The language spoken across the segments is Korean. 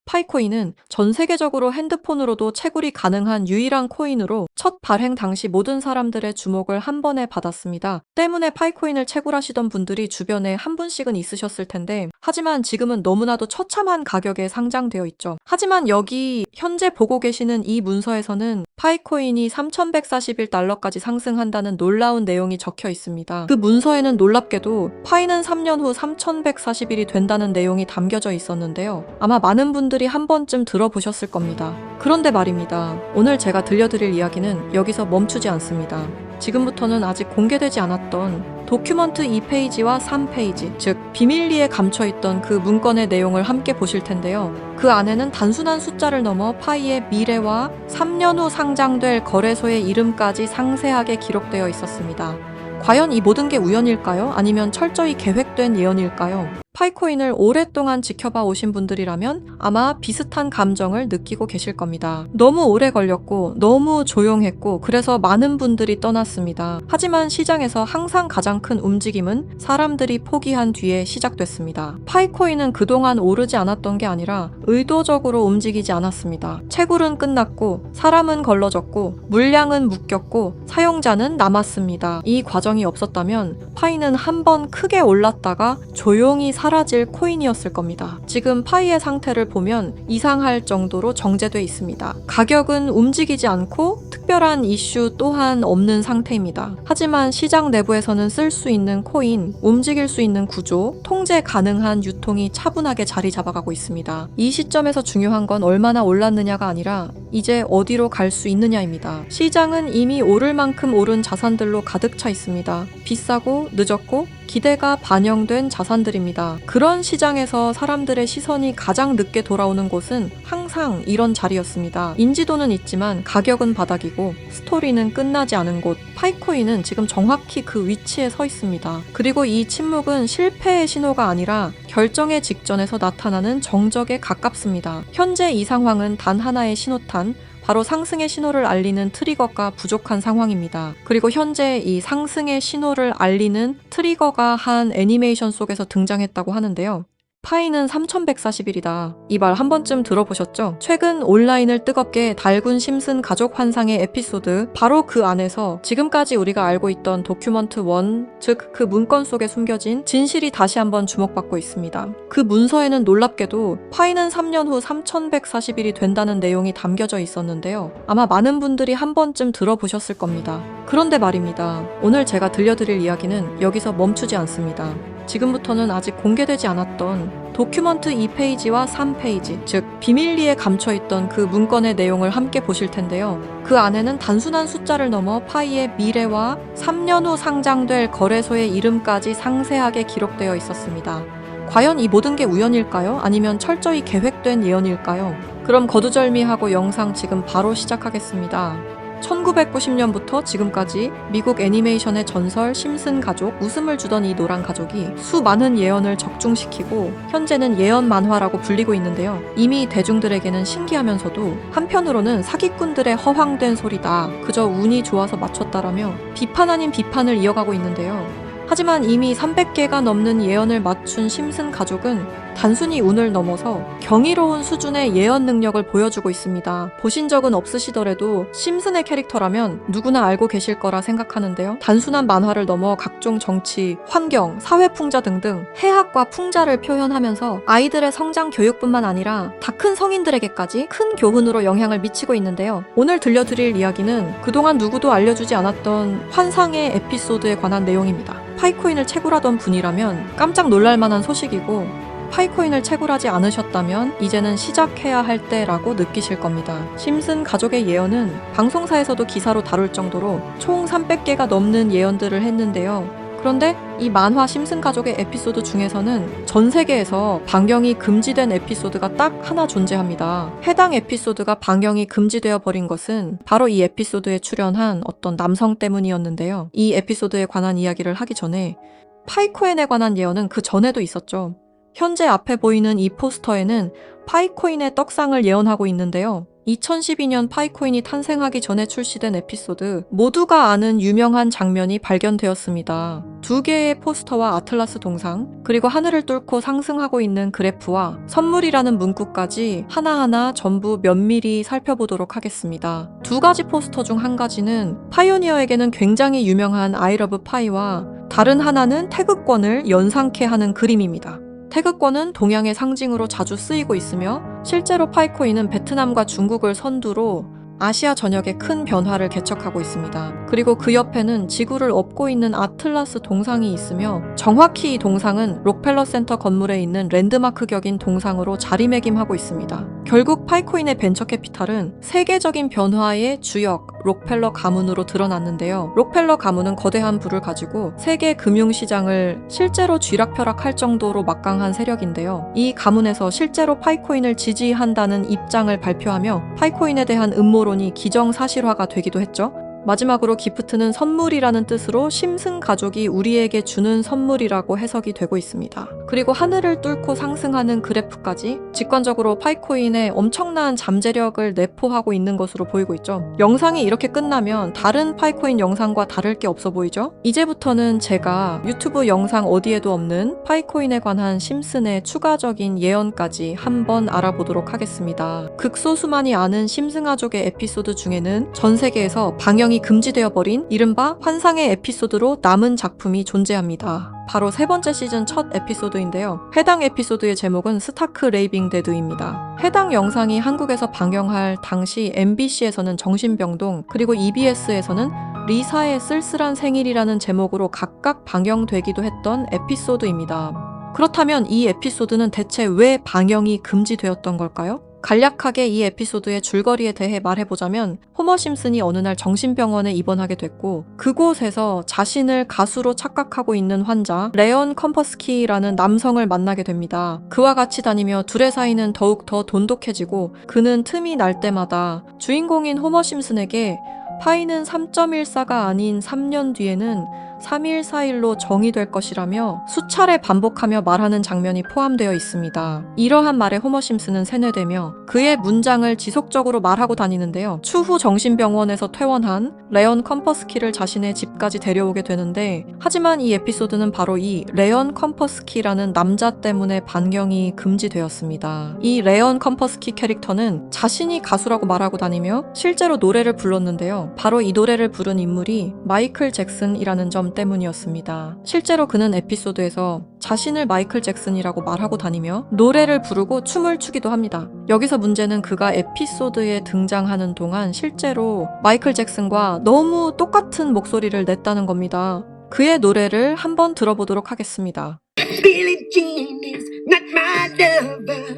파이코인은 전 세계적으로 핸드폰으로도 채굴이 가능한 유일한 코인으로 첫 발행 당시 모든 사람들의 주목을 한 번에 받았습니다. 때문에 파이코인을 채굴하시던 분들이 주변에 한 분씩은 있으셨을 텐데, 하지만 지금은 너무나도 처참한 가격에 상장되어 있죠. 하지만 여기 현재 보고 계시는 이 문서에서는 파이코인이 3,141달러까지 상승한다는 놀라운 내용이 적혀 있습니다. 그 문서에는 놀랍게도 파이는 3년 후 3,140일이 된다는 내용이 담겨져 있었는데요. 아마 많은 분들이 한 번쯤 들어보셨을 겁니다. 그런데 말입니다. 오늘 제가 들려드릴 이야기는 여기서 멈추지 않습니다. 지금부터는 아직 공개되지 않았던 도큐먼트 2페이지와 3페이지, 즉 비밀리에 감춰있던 그 문건의 내용을 함께 보실 텐데요. 그 안에는 단순한 숫자를 넘어 파이의 미래와 3년 후 상장될 거래소의 이름까지 상세하게 기록되어 있었습니다. 과연 이 모든 게 우연일까요? 아니면 철저히 계획된 예언일까요? 파이코인을 오랫동안 지켜봐 오신 분들이라면 아마 비슷한 감정을 느끼고 계실 겁니다. 너무 오래 걸렸고 너무 조용했고 그래서 많은 분들이 떠났습니다. 하지만 시장에서 항상 가장 큰 움직임은 사람들이 포기한 뒤에 시작됐습니다. 파이코인은 그동안 오르지 않았던 게 아니라 의도적으로 움직이지 않았습니다. 채굴은 끝났고 사람은 걸러졌고 물량은 묶였고 사용자는 남았습니다. 이 과정이 없었다면 파이는 한 번 크게 올랐다가 조용히 사라질 코인이었을 겁니다. 지금 파이의 상태를 보면 이상할 정도로 정제돼 있습니다. 가격은 움직이지 않고 특별한 이슈 또한 없는 상태입니다. 하지만 시장 내부에서는 쓸 수 있는 코인, 움직일 수 있는 구조, 통제 가능한 유통이 차분하게 자리 잡아가고 있습니다. 이 시점에서 중요한 건 얼마나 올랐느냐가 아니라 이제 어디로 갈 수 있느냐입니다. 시장은 이미 오를 만큼 오른 자산들로 가득 차 있습니다. 비싸고 늦었고 기대가 반영된 자산들입니다. 그런 시장에서 사람들의 시선이 가장 늦게 돌아오는 곳은 항상 이런 자리였습니다. 인지도는 있지만 가격은 바닥이고 스토리는 끝나지 않은 곳. 파이코인은 지금 정확히 그 위치에 서 있습니다. 그리고 이 침묵은 실패의 신호가 아니라 결정의 직전에서 나타나는 정적에 가깝습니다. 현재 이 상황은 단 하나의 신호탄, 바로 상승의 신호를 알리는 트리거가 부족한 상황입니다. 그리고 현재 이 상승의 신호를 알리는 트리거가 한 애니메이션 속에서 등장했다고 하는데요. 파이는 3,140일이다. 이 말 한 번쯤 들어보셨죠? 최근 온라인을 뜨겁게 달군 심슨 가족 환상의 에피소드, 바로 그 안에서 지금까지 우리가 알고 있던 도큐먼트 1, 즉 그 문건 속에 숨겨진 진실이 다시 한번 주목받고 있습니다. 그 문서에는 놀랍게도 파이는 3년 후 3,140일이 된다는 내용이 담겨져 있었는데요. 아마 많은 분들이 한 번쯤 들어보셨을 겁니다. 그런데 말입니다. 오늘 제가 들려드릴 이야기는 여기서 멈추지 않습니다. 지금부터는 아직 공개되지 않았던 도큐먼트 2페이지와 3페이지, 즉 비밀리에 감춰있던 그 문건의 내용을 함께 보실 텐데요. 그 안에는 단순한 숫자를 넘어 파이의 미래와 3년 후 상장될 거래소의 이름까지 상세하게 기록되어 있었습니다. 과연 이 모든 게 우연일까요? 아니면 철저히 계획된 예언일까요? 그럼 거두절미하고 영상 지금 바로 시작하겠습니다. 1990년부터 지금까지 미국 애니메이션의 전설 심슨 가족, 웃음을 주던 이 노란 가족이 수많은 예언을 적중시키고 현재는 예언 만화라고 불리고 있는데요. 이미 대중들에게는 신기하면서도 한편으로는 사기꾼들의 허황된 소리다, 그저 운이 좋아서 맞췄다라며 비판 아닌 비판을 이어가고 있는데요. 하지만 이미 300개가 넘는 예언을 맞춘 심슨 가족은 단순히 운을 넘어서 경이로운 수준의 예언 능력을 보여주고 있습니다. 보신 적은 없으시더라도 심슨의 캐릭터라면 누구나 알고 계실 거라 생각하는데요. 단순한 만화를 넘어 각종 정치, 환경, 사회 풍자 등등 해학과 풍자를 표현하면서 아이들의 성장 교육뿐만 아니라 다 큰 성인들에게까지 큰 교훈으로 영향을 미치고 있는데요. 오늘 들려드릴 이야기는 그동안 누구도 알려주지 않았던 환상의 에피소드에 관한 내용입니다. 파이코인을 채굴하던 분이라면 깜짝 놀랄 만한 소식이고, 파이코인을 채굴하지 않으셨다면 이제는 시작해야 할 때라고 느끼실 겁니다. 심슨 가족의 예언은 방송사에서도 기사로 다룰 정도로 총 300개가 넘는 예언들을 했는데요. 그런데 이 만화 심슨 가족의 에피소드 중에서는 전 세계에서 방영이 금지된 에피소드가 딱 하나 존재합니다. 해당 에피소드가 방영이 금지되어 버린 것은 바로 이 에피소드에 출연한 어떤 남성 때문이었는데요. 이 에피소드에 관한 이야기를 하기 전에 파이코인에 관한 예언은 그 전에도 있었죠. 현재 앞에 보이는 이 포스터에는 파이코인의 떡상을 예언하고 있는데요. 2012년 파이코인이 탄생하기 전에 출시된 에피소드, 모두가 아는 유명한 장면이 발견되었습니다. 두 개의 포스터와 아틀라스 동상, 그리고 하늘을 뚫고 상승하고 있는 그래프와 선물이라는 문구까지 하나하나 전부 면밀히 살펴보도록 하겠습니다. 두 가지 포스터 중 한 가지는 파이오니어에게는 굉장히 유명한 I love 파이와 다른 하나는 태극권을 연상케 하는 그림입니다. 태극권은 동양의 상징으로 자주 쓰이고 있으며 실제로 파이코인은 베트남과 중국을 선두로 아시아 전역에 큰 변화를 개척하고 있습니다. 그리고 그 옆에는 지구를 업고 있는 아틀라스 동상이 있으며 정확히 이 동상은 록펠러 센터 건물에 있는 랜드마크 격인 동상으로 자리매김하고 있습니다. 결국 파이코인의 벤처 캐피탈은 세계적인 변화의 주역 록펠러 가문으로 드러났는데요. 록펠러 가문은 거대한 부를 가지고 세계 금융시장을 실제로 쥐락펴락할 정도로 막강한 세력인데요. 이 가문에서 실제로 파이코인을 지지한다는 입장을 발표하며 파이코인에 대한 음모론이 기정사실화가 되기도 했죠. 마지막으로 기프트는 선물이라는 뜻으로 심슨 가족이 우리에게 주는 선물이라고 해석이 되고 있습니다. 그리고 하늘을 뚫고 상승하는 그래프까지 직관적으로 파이코인의 엄청난 잠재력을 내포하고 있는 것으로 보이고 있죠. 영상이 이렇게 끝나면 다른 파이코인 영상과 다를 게 없어 보이죠? 이제부터는 제가 유튜브 영상 어디에도 없는 파이코인에 관한 심슨의 추가적인 예언까지 한번 알아보도록 하겠습니다. 극소수만이 아는 심슨 가족의 에피소드 중에는 전 세계에서 방영이 금지되어 버린 이른바 환상의 에피소드로 남은 작품이 존재합니다. 바로 세 번째 시즌 첫 에피소드인데요. 해당 에피소드의 제목은 스타크 레이빙 데드입니다. 해당 영상이 한국에서 방영할 당시 MBC에서는 정신병동, 그리고 EBS에서는 리사의 쓸쓸한 생일이라는 제목으로 각각 방영되기도 했던 에피소드입니다. 그렇다면 이 에피소드는 대체 왜 방영이 금지되었던 걸까요? 간략하게 이 에피소드의 줄거리에 대해 말해보자면 호머 심슨이 어느 날 정신병원에 입원하게 됐고 그곳에서 자신을 가수로 착각하고 있는 환자 레온 컴퍼스키라는 남성을 만나게 됩니다. 그와 같이 다니며 둘의 사이는 더욱 더 돈독해지고 그는 틈이 날 때마다 주인공인 호머 심슨에게 파이는 3.14가 아닌 3년 뒤에는 3.14일로 정의될 것이라며 수차례 반복하며 말하는 장면이 포함되어 있습니다. 이러한 말에 호머 심슨은 세뇌되며 그의 문장을 지속적으로 말하고 다니는데요. 추후 정신병원에서 퇴원한 레온 컴퍼스키를 자신의 집까지 데려오게 되는데 하지만 이 에피소드는 바로 이 레온 컴퍼스키라는 남자 때문에 반경이 금지되었습니다. 이 레온 컴퍼스키 캐릭터는 자신이 가수라고 말하고 다니며 실제로 노래를 불렀는데요. 바로 이 노래를 부른 인물이 마이클 잭슨이라는 점 때문이었습니다. 실제로 그는 에피소드에서 자신을 마이클 잭슨이라고 말하고 다니며 노래를 부르고 춤을 추기도 합니다. 여기서 문제는 그가 에피소드에 등장하는 동안 실제로 마이클 잭슨과 너무 똑같은 목소리를 냈다는 겁니다. 그의 노래를 한번 들어보도록 하겠습니다. Billie Jean is not my lover.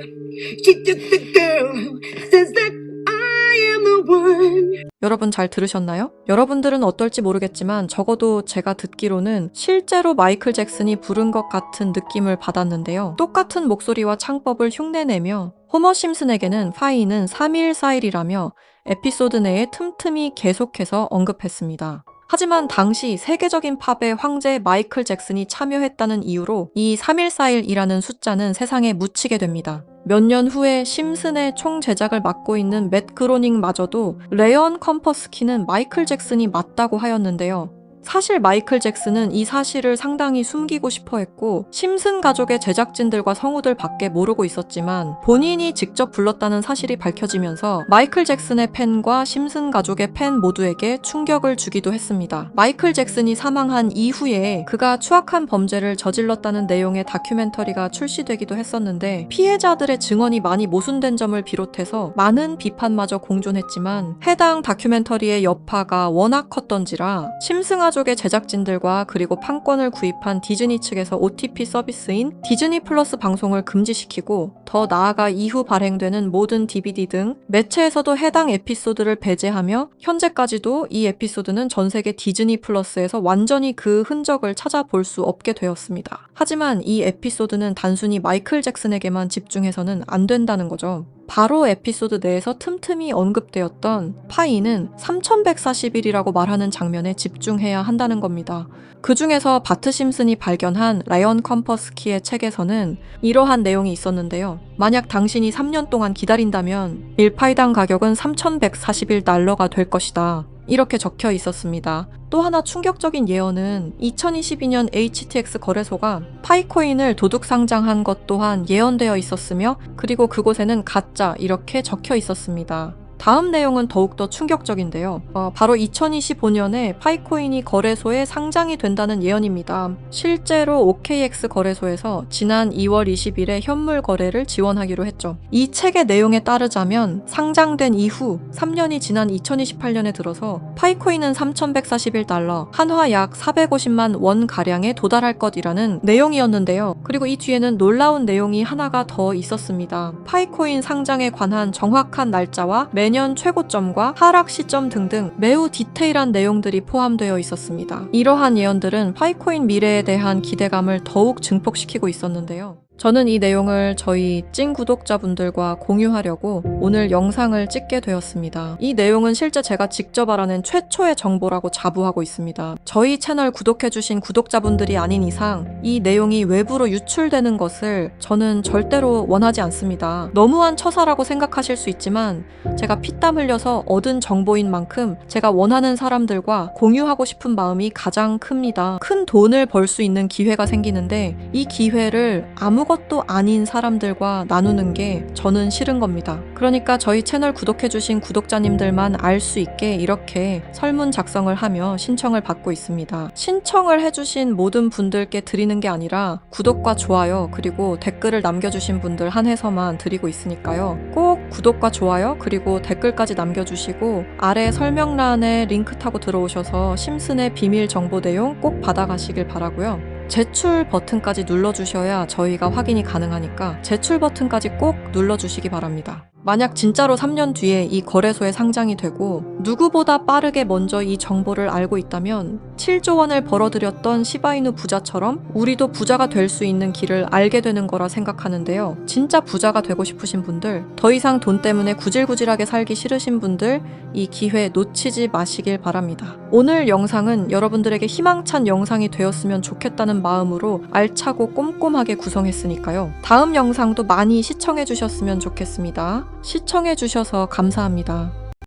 She took the girl who says that I am the one. 여러분 잘 들으셨나요? 여러분들은 어떨지 모르겠지만 적어도 제가 듣기로는 실제로 마이클 잭슨이 부른 것 같은 느낌을 받았는데요. 똑같은 목소리와 창법을 흉내내며 호머 심슨에게는 파이는 3.14일이라며 에피소드 내에 틈틈이 계속해서 언급했습니다. 하지만 당시 세계적인 팝의 황제 마이클 잭슨이 참여했다는 이유로 이 3.14일이라는 숫자는 세상에 묻히게 됩니다. 몇 년 후에 심슨의 총 제작을 맡고 있는 맷 그로닝마저도 레온 컴퍼스키는 마이클 잭슨이 맞다고 하였는데요. 사실 마이클 잭슨은 이 사실을 상당히 숨기고 싶어 했고 심슨 가족의 제작진들과 성우들 밖에 모르고 있었지만 본인이 직접 불렀다는 사실이 밝혀지면서 마이클 잭슨의 팬과 심슨 가족의 팬 모두에게 충격을 주기도 했습니다. 마이클 잭슨이 사망한 이후에 그가 추악한 범죄를 저질렀다는 내용의 다큐멘터리가 출시되기도 했었는데 피해자들의 증언이 많이 모순된 점을 비롯해서 많은 비판마저 공존했지만 해당 다큐멘터리의 여파가 워낙 컸던지라 심슨 가족의 제작진들과 그리고 판권을 구입한 디즈니 측에서 OTP 서비스인 디즈니 플러스 방송을 금지시키고 더 나아가 이후 발행되는 모든 DVD 등 매체에서도 해당 에피소드를 배제하며 현재까지도 이 에피소드는 전 세계 디즈니 플러스에서 완전히 그 흔적을 찾아볼 수 없게 되었습니다. 하지만 이 에피소드는 단순히 마이클 잭슨에게만 집중해서는 안 된다는 거죠. 바로 에피소드 내에서 틈틈이 언급되었던 파이는 3141이라고 말하는 장면에 집중해야 한다는 겁니다. 그 중에서 바트 심슨이 발견한 라이언 컴퍼스키의 책에서는 이러한 내용이 있었는데요. 만약 당신이 3년 동안 기다린다면 1파이당 가격은 3141달러가 될 것이다. 이렇게 적혀 있었습니다. 또 하나 충격적인 예언은 2022년 HTX 거래소가 파이코인을 도둑 상장한 것 또한 예언되어 있었으며, 그리고 그곳에는 가짜 이렇게 적혀 있었습니다. 다음 내용은 더욱더 충격적인데요. 바로 2025년에 파이코인이 거래소에 상장이 된다는 예언입니다. 실제로 OKX 거래소에서 지난 2월 20일에 현물 거래를 지원하기로 했죠. 이 책의 내용에 따르자면 상장된 이후 3년이 지난 2028년에 들어서 파이코인은 3141달러, 한화 약 450만 원 가량에 도달할 것이라는 내용이었는데요. 그리고 이 뒤에는 놀라운 내용이 하나가 더 있었습니다. 파이코인 상장에 관한 정확한 날짜와 매년 최고점과 하락 시점 등등 매우 디테일한 내용들이 포함되어 있었습니다. 이러한 예언들은 파이코인 미래에 대한 기대감을 더욱 증폭시키고 있었는데요. 저는 이 내용을 저희 찐 구독자분들과 공유하려고 오늘 영상을 찍게 되었습니다. 이 내용은 실제 제가 직접 알아낸 최초의 정보라고 자부하고 있습니다. 저희 채널 구독해주신 구독자분들이 아닌 이상 이 내용이 외부로 유출되는 것을 저는 절대로 원하지 않습니다. 너무한 처사라고 생각하실 수 있지만 제가 피땀 흘려서 얻은 정보인 만큼 제가 원하는 사람들과 공유하고 싶은 마음이 가장 큽니다. 큰 돈을 벌 수 있는 기회가 생기는데 이 기회를 아무것도 아닌 사람들과 나누는 게 저는 싫은 겁니다. 그러니까 저희 채널 구독해주신 구독자님들만 알 수 있게 이렇게 설문 작성을 하며 신청을 받고 있습니다. 신청을 해주신 모든 분들께 드리는 게 아니라 구독과 좋아요 그리고 댓글을 남겨주신 분들 한해서만 드리고 있으니까요. 꼭 구독과 좋아요 그리고 댓글까지 남겨주시고 아래 설명란에 링크 타고 들어오셔서 심슨의 비밀 정보 내용 꼭 받아가시길 바라고요. 제출 버튼까지 눌러주셔야 저희가 확인이 가능하니까 제출 버튼까지 꼭 눌러주시기 바랍니다. 만약 진짜로 3년 뒤에 이 거래소에 상장이 되고 누구보다 빠르게 먼저 이 정보를 알고 있다면 7조 원을 벌어들였던 시바이누 부자처럼 우리도 부자가 될 수 있는 길을 알게 되는 거라 생각하는데요. 진짜 부자가 되고 싶으신 분들, 더 이상 돈 때문에 구질구질하게 살기 싫으신 분들 이 기회 놓치지 마시길 바랍니다. 오늘 영상은 여러분들에게 희망찬 영상이 되었으면 좋겠다는 마음으로 알차고 꼼꼼하게 구성했으니까요. 다음 영상도 많이 시청해 주셨으면 좋겠습니다. 시청해 주셔서 감사합니다.